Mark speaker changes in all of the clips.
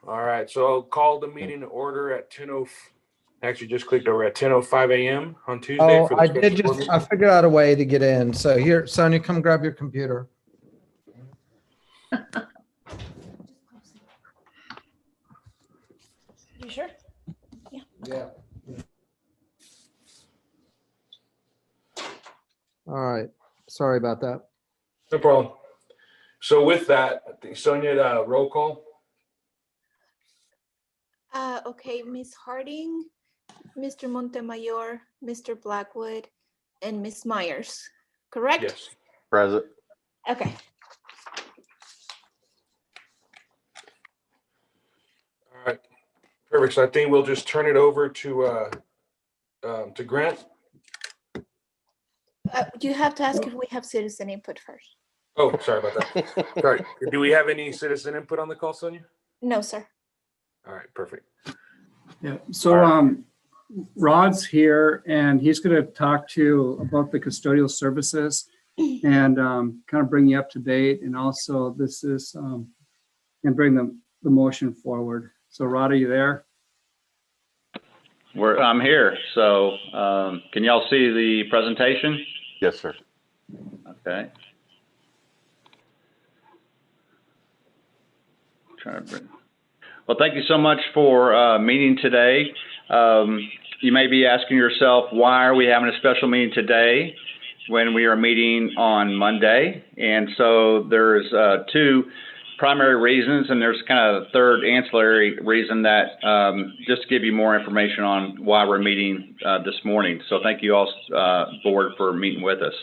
Speaker 1: All right, so I'll call the meeting to order at 10:00. Actually, just clicked over at 10:05 a.m. on Tuesday.
Speaker 2: Oh,
Speaker 1: for the
Speaker 2: I
Speaker 1: special
Speaker 2: did
Speaker 1: board
Speaker 2: just,
Speaker 1: meeting.
Speaker 2: I figured out a way to get in. So here, Sonia, come grab your computer.
Speaker 3: You sure?
Speaker 2: Yeah. All right. Sorry about that.
Speaker 1: No problem. So with that, I think Sonia, roll call.
Speaker 3: Okay, Ms. Harding, Mr. Montemayor, Mr. Blackwood, and Ms. Myers, correct?
Speaker 1: Yes.
Speaker 4: Present.
Speaker 3: Okay.
Speaker 1: All right. Perfect. So I think we'll just turn it over to Grant.
Speaker 3: You have to ask if we have citizen input first.
Speaker 1: Oh, sorry about that. Sorry. Do we have any citizen input on the call, Sonia?
Speaker 3: No, sir.
Speaker 1: All right. Perfect.
Speaker 5: Yeah, so Rod's here and he's going to talk to you about the custodial services and kind of bring you up to date. And also this is, and bring the motion forward. So Rod, are you there?
Speaker 6: I'm here. So can y'all see the presentation?
Speaker 4: Yes, sir.
Speaker 6: Okay. Well, thank you so much for meeting today. You may be asking yourself, why are we having a special meeting today when we are meeting on Monday? And so there's two primary reasons, and there's kind of a third ancillary reason that just to give you more information on why we're meeting this morning. So thank you all, board, for meeting with us.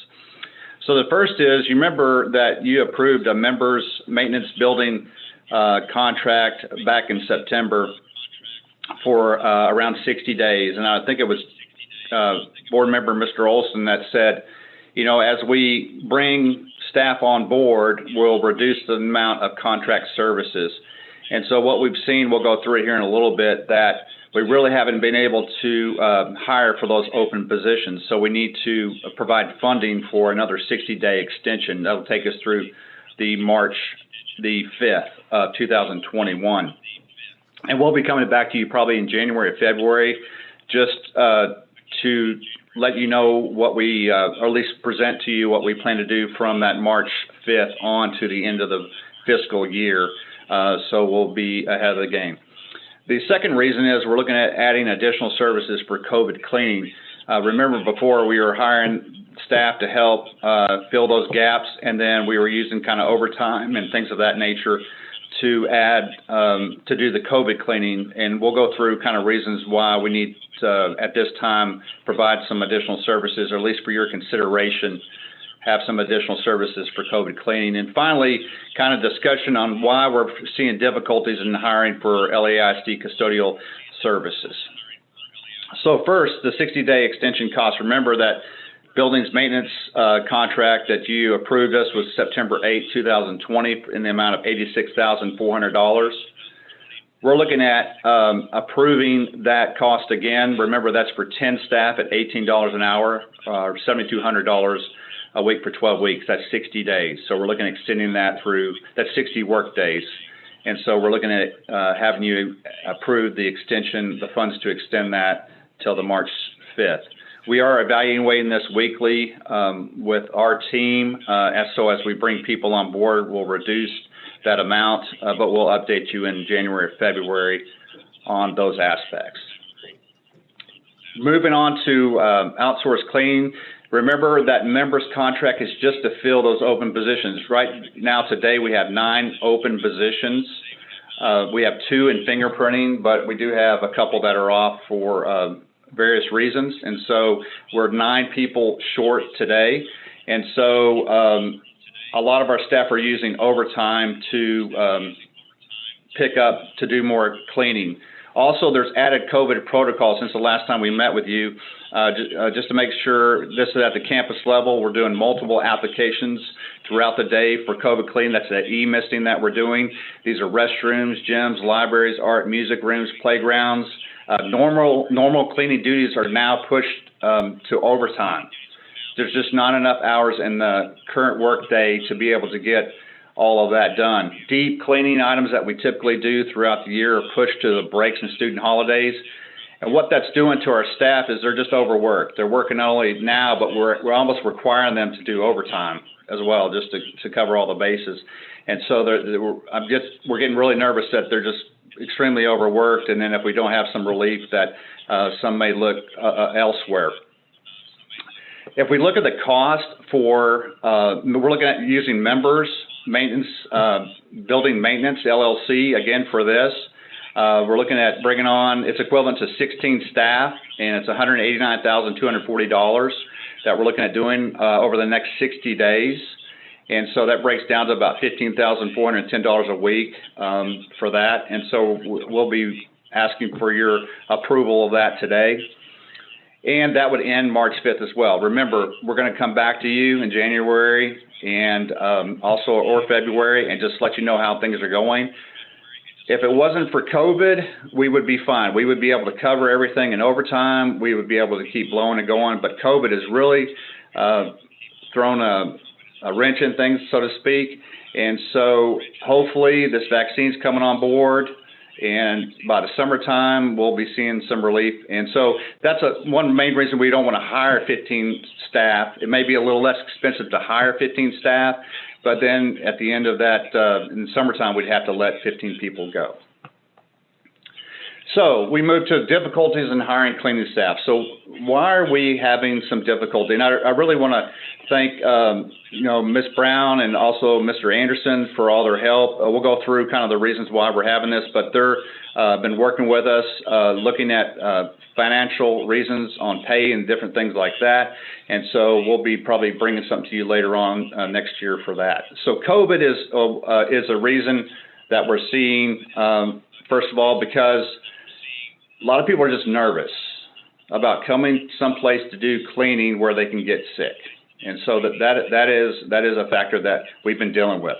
Speaker 6: So the first is, you remember that you approved a members maintenance building contract back in September for around 60 days. And I think it was board member Mr. Olson that said, you know, as we bring staff on board, we'll reduce the amount of contract services. And so what we've seen, we'll go through it here in a little bit, that we really haven't been able to hire for those open positions. So we need to provide funding for another 60-day extension. That'll take us through the March the 5th of 2021. And we'll be coming back to you probably in January or February just to let you know what we, or at least present to you what we plan to do from that March 5th on to the end of the fiscal year. So we'll be ahead of the game. The second reason is we're looking at adding additional services for COVID cleaning. Remember before we were hiring staff to help fill those gaps, and then we were using kind of overtime and things of that nature to add, to do the COVID cleaning. And we'll go through kind of reasons why we need to, at this time, provide some additional services, or at least for your consideration, have some additional services for COVID cleaning. And finally, kind of discussion on why we're seeing difficulties in hiring for LAISD custodial services. So first, the 60-day extension cost. Remember that buildings maintenance contract that you approved us was September 8, 2020 in the amount of $86,400. We're looking at approving that cost again. Remember, that's for 10 staff at $18 an hour, or $7,200 a week for 12 weeks. That's 60 days. So we're looking at extending that through, that's 60 work days. And so we're looking at having you approve the extension, the funds to extend that till the March 5th. We are evaluating this weekly with our team. So as we bring people on board, we'll reduce that amount, but we'll update you in January or February on those aspects. Moving on to outsource cleaning. Remember that members contract is just to fill those open positions. Right now, today, we have 9 open positions. We have 2 in fingerprinting, but we do have a couple that are off for various reasons. And so we're 9 people short today. And so a lot of our staff are using overtime to pick up, to do more cleaning. Also, there's added COVID protocol since the last time we met with you, just to make sure this is at the campus level. We're doing multiple applications throughout the day for COVID cleaning. That's the e-misting that we're doing. These are restrooms, gyms, libraries, art, music rooms, playgrounds. Normal cleaning duties are now pushed to overtime. There's just not enough hours in the current work day to be able to get all of that done. Deep cleaning items that we typically do throughout the year are pushed to the breaks and student holidays. And what that's doing to our staff is they're just overworked. They're working not only now, but we're almost requiring them to do overtime as well, just to cover all the bases. And so we're getting really nervous that they're just extremely overworked, and then if we don't have some relief, that some may look elsewhere. If we look at the cost for, we're looking at using members maintenance, building maintenance LLC again for this. We're looking at bringing on, it's equivalent to 16 staff, and it's $189,240 that we're looking at doing over the next 60 days. And so that breaks down to about $15,410 a week for that. And so we'll be asking for your approval of that today. And that would end March 5th as well. Remember, we're going to come back to you in January and also or February and just let you know how things are going. If it wasn't for COVID, we would be fine. We would be able to cover everything in overtime. We would be able to keep blowing and going. But COVID has really thrown a wrench in things, so to speak. And so hopefully this vaccine's coming on board, and by the summertime, we'll be seeing some relief. And so that's one main reason we don't want to hire 15 staff. It may be a little less expensive to hire 15 staff, but then at the end of that, in the summertime, we'd have to let 15 people go. So we move to difficulties in hiring cleaning staff. So why are we having some difficulty? And I really want to thank, Ms. Brown and also Mr. Anderson for all their help. We'll go through kind of the reasons why we're having this, but they're been working with us, looking at financial reasons on pay and different things like that. And so we'll be probably bringing something to you later on next year for that. So COVID is a reason that we're seeing, first of all, because a lot of people are just nervous about coming someplace to do cleaning where they can get sick. And so that is a factor that we've been dealing with.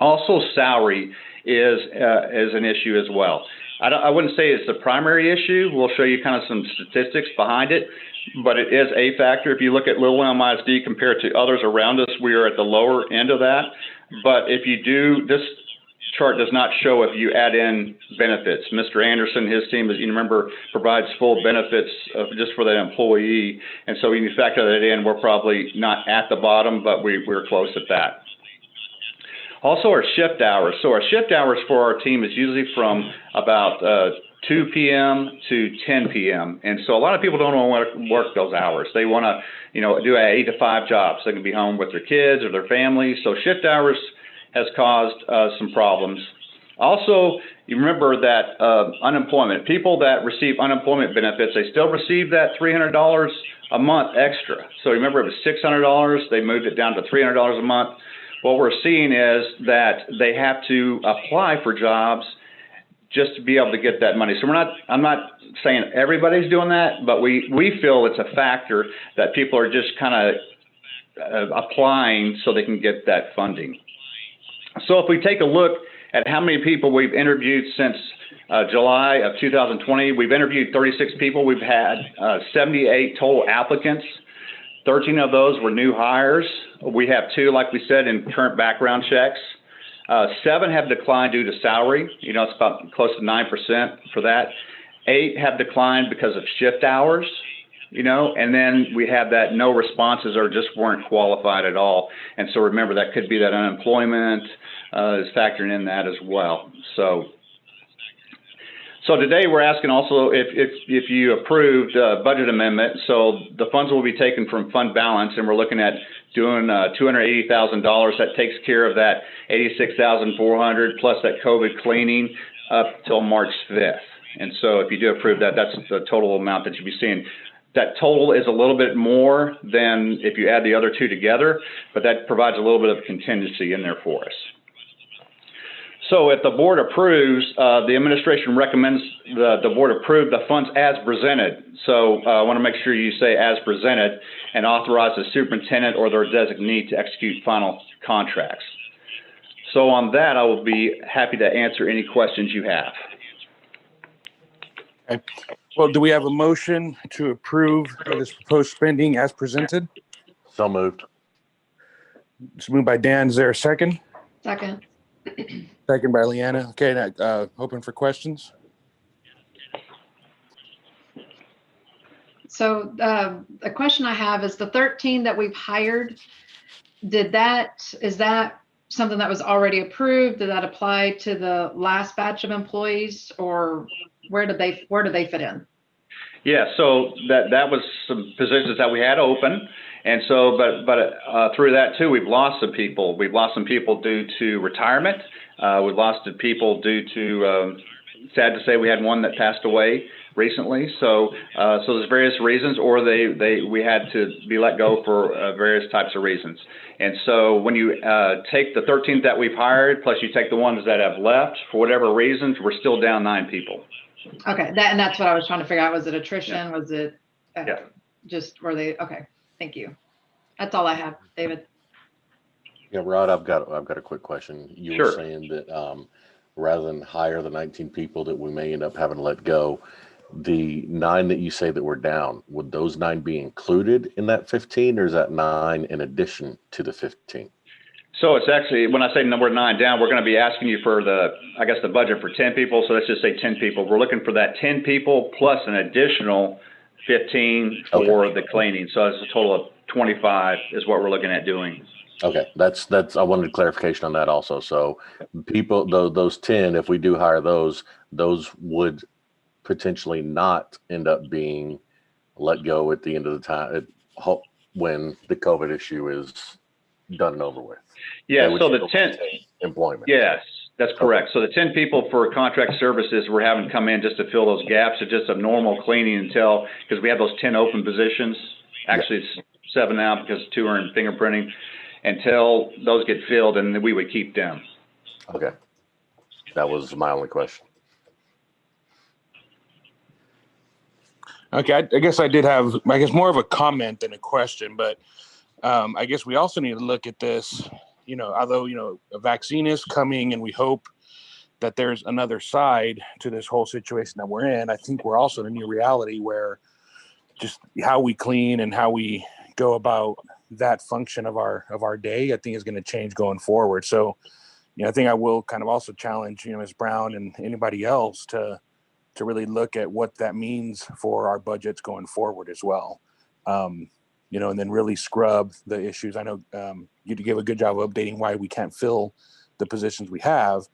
Speaker 6: Also, salary is an issue as well. I wouldn't say it's the primary issue. We'll show you kind of some statistics behind it, but it is a factor. If you look at Little Elm ISD compared to others around us, we are at the lower end of that. But if you do, this chart does not show if you add in benefits. Mr. Anderson, his team, as you remember, provides full benefits just for that employee. And so when you factor that in, we're probably not at the bottom, but we're close at that. Also, our shift hours. So our shift hours for our team is usually from about 2 p.m. to 10 p.m. And so a lot of people don't want to work those hours. They want to, do an 8 to 5 job so they can be home with their kids or their families. So shift hours has caused some problems. Also, you remember that unemployment, people that receive unemployment benefits, they still receive that $300 a month extra. So remember, it was $600, they moved it down to $300 a month. What we're seeing is that they have to apply for jobs just to be able to get that money. So I'm not saying everybody's doing that, but we feel it's a factor that people are just kind of applying so they can get that funding. So if we take a look at how many people we've interviewed since July of 2020, we've interviewed 36 people. We've had 78 total applicants. 13 of those were new hires. We have 2, like we said, in current background checks. 7 have declined due to salary. It's about close to 9% for that. 8 have declined because of shift hours. And then we have that no responses or just weren't qualified at all. And so remember, that could be that unemployment is factoring in that as well. So today we're asking also if you approved budget amendment. So the funds will be taken from fund balance, and we're looking at doing $280,000. That takes care of that $86,400 plus that COVID cleaning up till March 5th. And so if you do approve that, that's the total amount that you'll be seeing. That total is a little bit more than if you add the other 2 together, but that provides a little bit of contingency in there for us. So if the board approves, the administration recommends the board approve the funds as presented. So I want to make sure you say as presented and authorize the superintendent or their designee to execute final contracts. So on that, I will be happy to answer any questions you have.
Speaker 4: Okay. Well, do we have a motion to approve this proposed spending as presented?
Speaker 7: So moved.
Speaker 4: It's moved by Dan. Is there a second?
Speaker 7: Second.
Speaker 4: Second by Leanna. Okay, now, open for questions.
Speaker 7: So a question I have is the 13 that we've hired, is that something that was already approved? Did that apply to the last batch of employees, or where do they fit in?
Speaker 6: Yeah, so that was some positions that we had open, and so but through that too, we've lost some people. We've lost some people due to retirement. We've lost some people due to sad to say we had one that passed away recently. So there's various reasons, or we had to be let go for various types of reasons. And so when you take the 13 that we've hired, plus you take the ones that have left for whatever reasons, we're still down 9 people.
Speaker 7: Okay, that's what I was trying to figure out. Was it attrition? Yeah. Was it just were they? Okay, thank you. That's all I have, David.
Speaker 8: Yeah, Rod, I've got a quick question. You
Speaker 6: Sure.
Speaker 8: were saying that rather than hire the 19 people that we may end up having to let go, the 9 that you say that were down, would those 9 be included in that 15, or is that 9 in addition to the 15?
Speaker 6: So it's actually, when I say number 9 down, we're going to be asking you for the budget for 10 people. So let's just say 10 people. We're looking for that 10 people plus an additional 15 for the cleaning. So it's a total of 25 is what we're looking at doing.
Speaker 8: Okay, that's I wanted clarification on that also. So people, those 10, if we do hire those would potentially not end up being let go at the end of the time when the COVID issue is done and over with.
Speaker 6: Yeah, so the 10
Speaker 8: employment.
Speaker 6: Yes, that's correct. So the 10 people for contract services we're having come in just to fill those gaps. It's just a normal cleaning because we have those 10 open positions. Actually, it's 7 now because 2 are in fingerprinting. Until those get filled, and we would keep them.
Speaker 8: Okay, that was my only question.
Speaker 4: Okay, I guess I did have, more of a comment than a question, but I guess we also need to look at this, although, a vaccine is coming and we hope that there's another side to this whole situation that we're in. I think we're also in a new reality where just how we clean and how we go about that function of our day, I think is going to change going forward. So, I think I will kind of also challenge, Ms. Brown and anybody else to really look at what that means for our budgets going forward as well. And then really scrub the issues. I know you give a good job of updating why we can't fill the positions we have.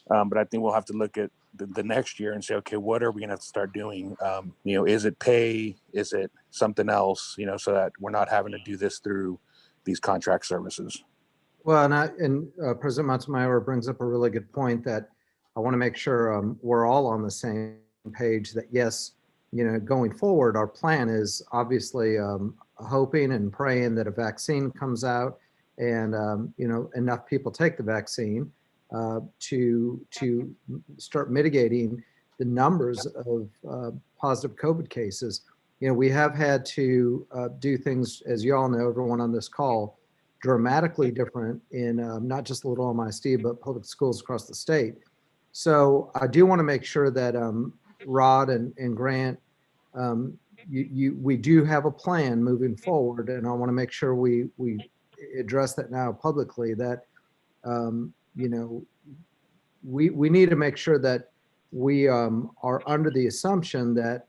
Speaker 4: But I think we'll have to look at the next year and say, okay, what are we going to have to start doing? Is it pay? Is it something else? So that we're not having to do this through these contract services.
Speaker 2: Well, and President Montemayor brings up a really good point that I want to make sure we're all on the same page that yes, going forward, our plan is obviously hoping and praying that a vaccine comes out and, enough people take the vaccine to start mitigating the numbers of positive COVID cases. We have had to do things, as you all know, everyone on this call, dramatically different in not just Little MISD, but public schools across the state. So I do want to make sure that Rod and Grant, we do have a plan moving forward, and I want to make sure we address that now publicly, that we need to make sure that we are under the assumption that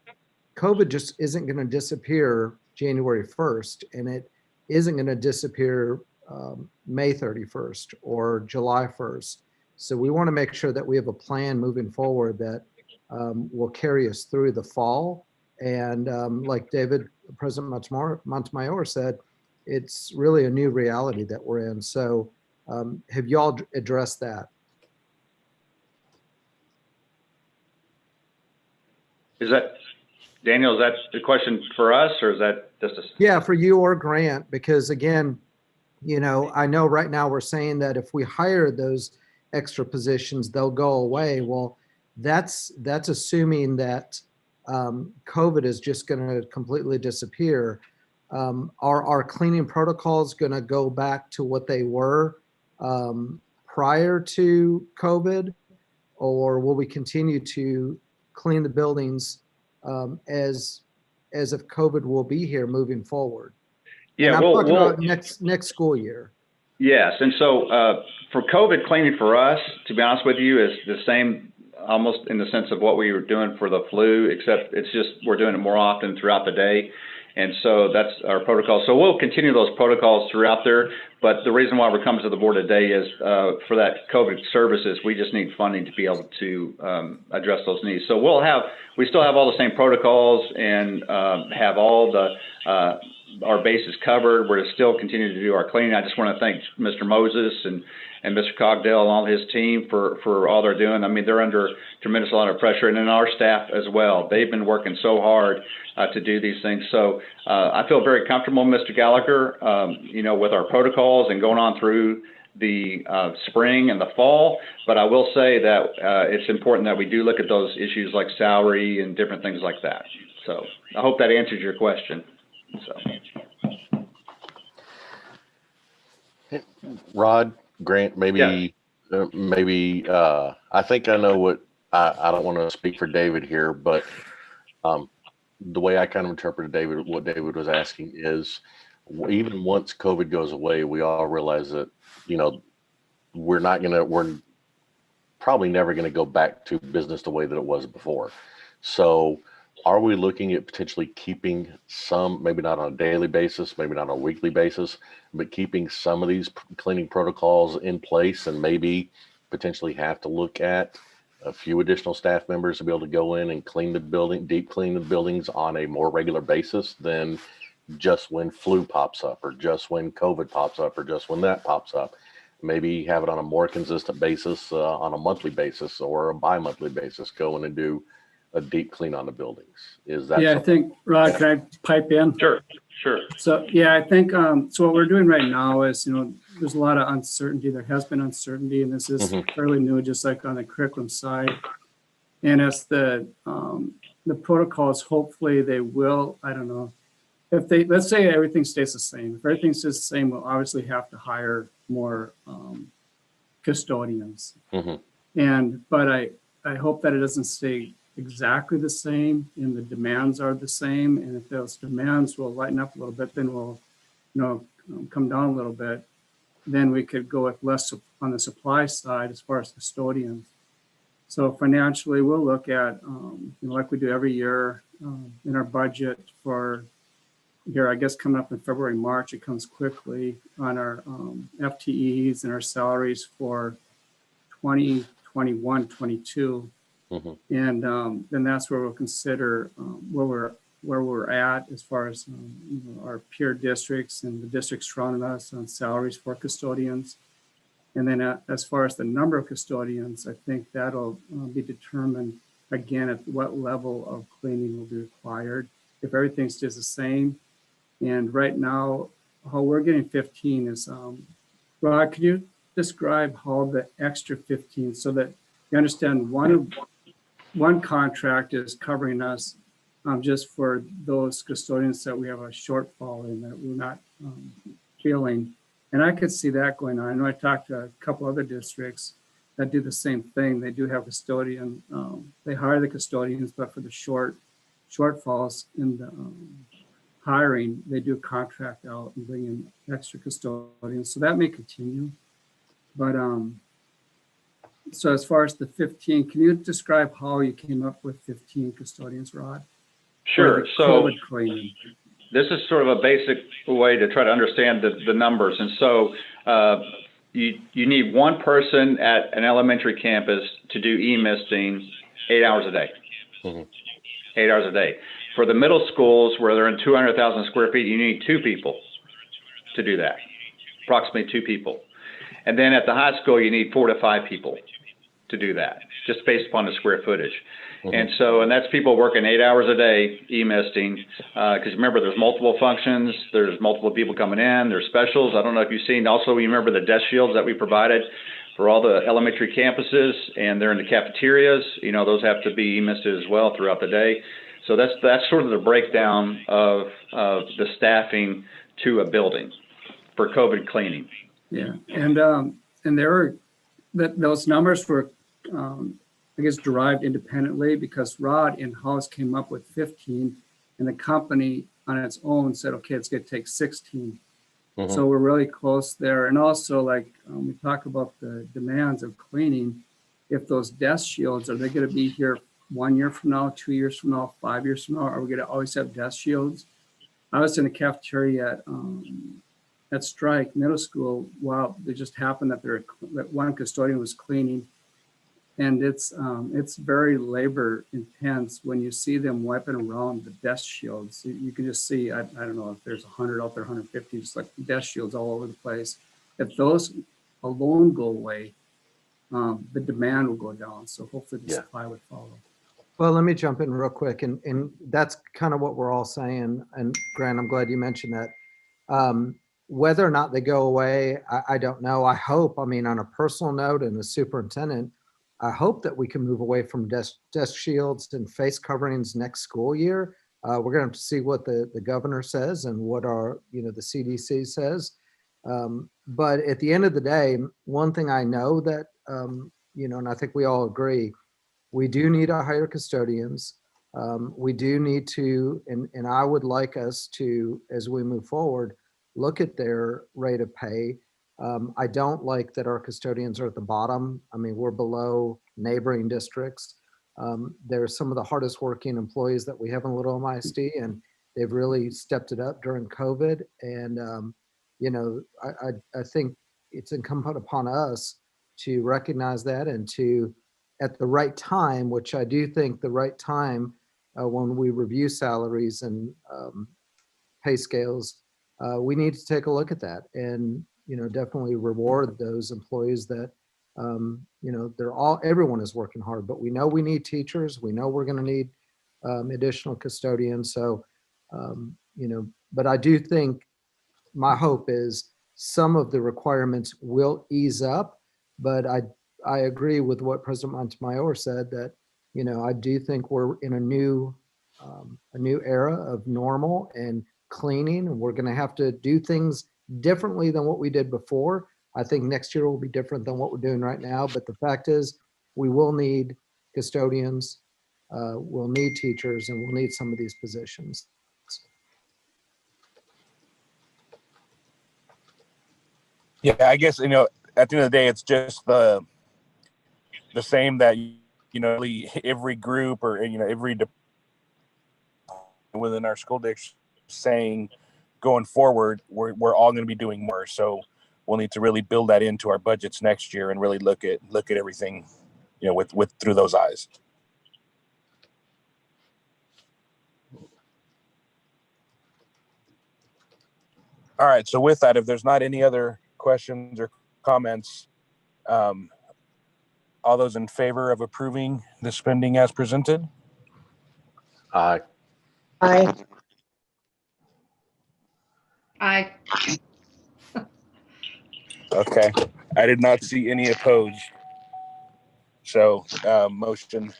Speaker 2: COVID just isn't going to disappear January 1st, and it isn't going to disappear May 31st or July 1st. So we want to make sure that we have a plan moving forward that will carry us through the fall. And like President Montemayor said, it's really a new reality that we're in. So have y'all addressed that?
Speaker 6: Daniel, is that the question for us, or is that just a...
Speaker 2: Yeah, for you or Grant, because again, I know right now we're saying that if we hire those extra positions, they'll go away. Well, that's assuming that COVID is just going to completely disappear. Are our cleaning protocols going to go back to what they were prior to COVID, or will we continue to clean the buildings as if COVID will be here moving forward?
Speaker 6: Yeah,
Speaker 2: and I'm talking about next school year.
Speaker 6: Yes, and so for COVID cleaning for us, to be honest with you, is the same almost in the sense of what we were doing for the flu, except it's just we're doing it more often throughout the day. And so that's our protocol. So we'll continue those protocols throughout there. But the reason why we're coming to the board today is for that COVID services, we just need funding to be able to address those needs. So we still have all the same protocols and have all the our bases covered. We're still continuing to do our cleaning. I just want to thank Mr. Moses and Mr. Cogdell and all his team for all they're doing. I mean, they're under tremendous amount of pressure, and then our staff as well. They've been working so hard to do these things. So I feel very comfortable, Mr. Gallagher, with our protocols and going on through the spring and the fall. But I will say that it's important that we do look at those issues like salary and different things like that. So I hope that answers your question. So,
Speaker 8: Rod, Grant, maybe, I think I know what, I don't want to speak for David here, but the way I kind of interpreted what David was asking is, even once COVID goes away, we all realize that, we're probably never going to go back to business the way that it was before. So are we looking at potentially keeping some, maybe not on a daily basis, maybe not on a weekly basis, but keeping some of these cleaning protocols in place, and maybe potentially have to look at a few additional staff members to be able to go in and clean the building, deep clean the buildings on a more regular basis than just when flu pops up, or just when COVID pops up, or just when that pops up. Maybe have it on a more consistent basis, on a monthly basis or a bi-monthly basis, go in and do a deep clean on the buildings. Is that?
Speaker 5: Yeah, I think, Rod, can I pipe in?
Speaker 6: Sure.
Speaker 5: So, yeah, I think, so what we're doing right now is, there's a lot of uncertainty. There has been uncertainty, and this is fairly new, just like on the curriculum side. And as the protocols, hopefully they will, I don't know, let's say everything stays the same. If everything stays the same, we'll obviously have to hire more custodians. But I hope that it doesn't stay exactly the same and the demands are the same. And if those demands will lighten up a little bit, then we'll, come down a little bit. Then we could go with less on the supply side as far as custodians. So financially, we'll look at, like we do every year in our budget for here, I guess coming up in February, March, it comes quickly on our FTEs and our salaries for 2021, 22. And then that's where we'll consider where we're at as far as our peer districts and the districts surrounding us on salaries for custodians. And then as far as the number of custodians, I think that'll be determined again at what level of cleaning will be required. If everything stays the same, and right now how we're getting 15 is, Rod, could you describe how the extra 15, so that you understand one contract is covering us just for those custodians that we have a shortfall in that we're not filling. And I could see that going on. I know I talked to a couple other districts that do the same thing. They do have custodian, they hire the custodians, but for the shortfalls in the hiring, they do contract out and bring in extra custodians. So that may continue. But so as far as the 15, can you describe how you came up with 15 custodians, Rod?
Speaker 6: Sure. So
Speaker 5: cleaning.
Speaker 6: This is sort of a basic way to try to understand the numbers. And so you need one person at an elementary campus to do e-misting 8 hours a day. 8 hours a day. For the middle schools where they're in 200,000 square feet, you need 2 people to do that, approximately 2 people. And then at the high school, you need 4 to 5 people to do that, just based upon the square footage. And that's people working 8 hours a day, e-misting, because remember, there's multiple functions, there's multiple people coming in, there's specials. I don't know if you've seen, also you remember the desk shields that we provided for all the elementary campuses, and they're in the cafeterias. Those have to be e-misted as well throughout the day. So that's sort of the breakdown of the staffing to a building for COVID cleaning.
Speaker 5: Yeah, and there were those numbers were, I guess, derived independently because Rod in-house came up with 15, and the company on its own said, okay, it's going to take 16. So we're really close there. And also, like we talk about the demands of cleaning, if those desk shields, are they going to be here 1 year from now, 2 years from now, 5 years from now? Are we going to always have desk shields? I was in a cafeteria at Strike Middle School. Wow, it just happened that one custodian was cleaning, and it's very labor intense when you see them wiping around the desk shields. You can just see, I don't know if there's 100 out there, 150, just like desk shields all over the place. If those alone go away, the demand will go down. So hopefully the supply would follow.
Speaker 2: Well, let me jump in real quick, and that's kind of what we're all saying. And Grant, I'm glad you mentioned that. Whether or not they go away, I don't know. I hope, I mean, on a personal note and as superintendent, I hope that we can move away from desk shields and face coverings next school year. We're going to have to see what the governor says and what our, the CDC says. But at the end of the day, one thing I know that, and I think we all agree, we do need to hire custodians. We do need to, and I would like us to, as we move forward, look at their rate of pay. I don't like that our custodians are at the bottom. I mean, we're below neighboring districts. They're some of the hardest working employees that we have in Little MISD, and they've really stepped it up during COVID. And, I think it's incumbent upon us to recognize that and to, at the right time, which I do think the right time when we review salaries and pay scales, we need to take a look at that and, definitely reward those employees that, everyone is working hard, but we know we need teachers. We know we're going to need additional custodians. So, but I do think my hope is some of the requirements will ease up, but I agree with what President Montemayor said that, I do think we're in a new era of normal and cleaning, and we're going to have to do things differently than what we did before. I think next year will be different than what we're doing right now, but the fact is we will need custodians, we'll need teachers, and we'll need some of these positions.
Speaker 4: Yeah, I guess, at the end of the day, it's just the same that, really every group or, every department within our school district saying going forward, we're all going to be doing more. So we'll need to really build that into our budgets next year and really look at everything, with through those eyes. All right. So with that, if there's not any other questions or comments, all those in favor of approving the spending as presented?
Speaker 8: Aye.
Speaker 9: Aye.
Speaker 7: Aye.
Speaker 4: Okay. I did not see any opposed. So motion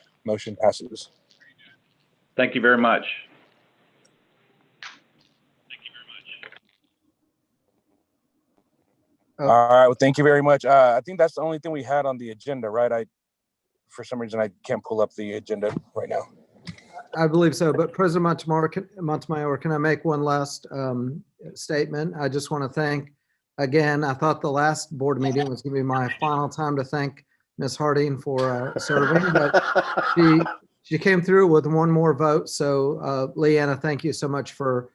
Speaker 4: passes.
Speaker 6: Thank you very much.
Speaker 2: Oh.
Speaker 4: All right. Well, thank you very much. I think that's the only thing we had on the agenda, right? For some reason, I can't pull up the agenda right now.
Speaker 2: I believe so, but President Montemayor, can I make one last statement? I just want to thank, again, I thought the last board meeting was going to be my final time to thank Ms. Harding for serving, but she came through with one more vote. So Leanna, thank you so much for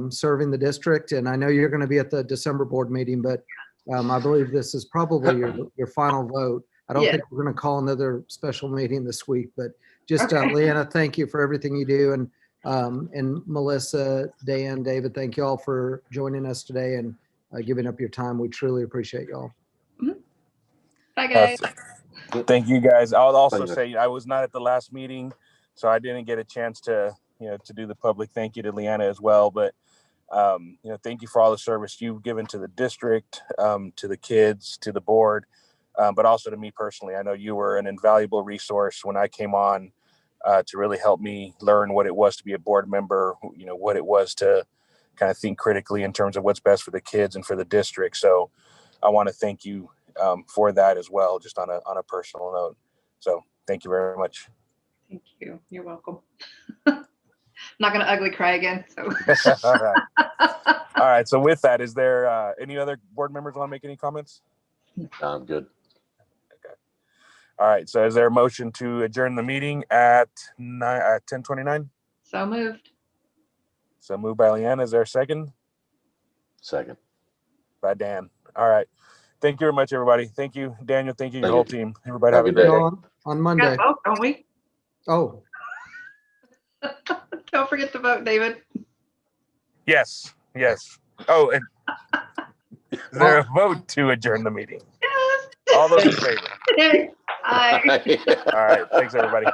Speaker 2: serving the district. And I know you're going to be at the December board meeting, but I believe this is probably your final vote. I don't think we're going to call another special meeting this week, but just Leanna, thank you for everything you do. And Melissa, Dan, David, thank you all for joining us today and giving up your time. We truly appreciate y'all.
Speaker 7: Bye, guys.
Speaker 4: Thank you guys. I'll also say I was not at the last meeting, so I didn't get a chance to, to do the public thank you to Leanna as well. But, thank you for all the service you've given to the district, to the kids, to the board, but also to me personally. I know you were an invaluable resource when I came on to really help me learn what it was to be a board member, what it was to kind of think critically in terms of what's best for the kids and for the district. So I want to thank you for that as well, just on a personal note. So thank you very much.
Speaker 7: Thank you. You're welcome. not gonna ugly cry again. So.
Speaker 4: All right. All right. So with that, is there any other board members want to make any comments?
Speaker 8: I'm good.
Speaker 4: All right. So is there a motion to adjourn the meeting at 10:29?
Speaker 7: So moved.
Speaker 4: So moved by Leanne. Is there a second?
Speaker 8: Second.
Speaker 4: By Dan. All right. Thank you very much, everybody. Thank you, Daniel. Thank you, your
Speaker 8: Thank
Speaker 4: whole
Speaker 8: you.
Speaker 4: team. Everybody
Speaker 8: Have
Speaker 4: have
Speaker 8: a
Speaker 4: a
Speaker 8: good
Speaker 4: good
Speaker 8: day.
Speaker 4: day.
Speaker 2: No, on
Speaker 7: We
Speaker 2: Monday.
Speaker 7: gotta vote, don't we?
Speaker 2: Oh,
Speaker 7: Don't forget to vote, David.
Speaker 4: Yes. Yes. Oh, and is there a vote to adjourn the meeting?
Speaker 7: Yes.
Speaker 4: All those in favor?
Speaker 7: Yay. Aye.
Speaker 4: All right. Thanks, everybody.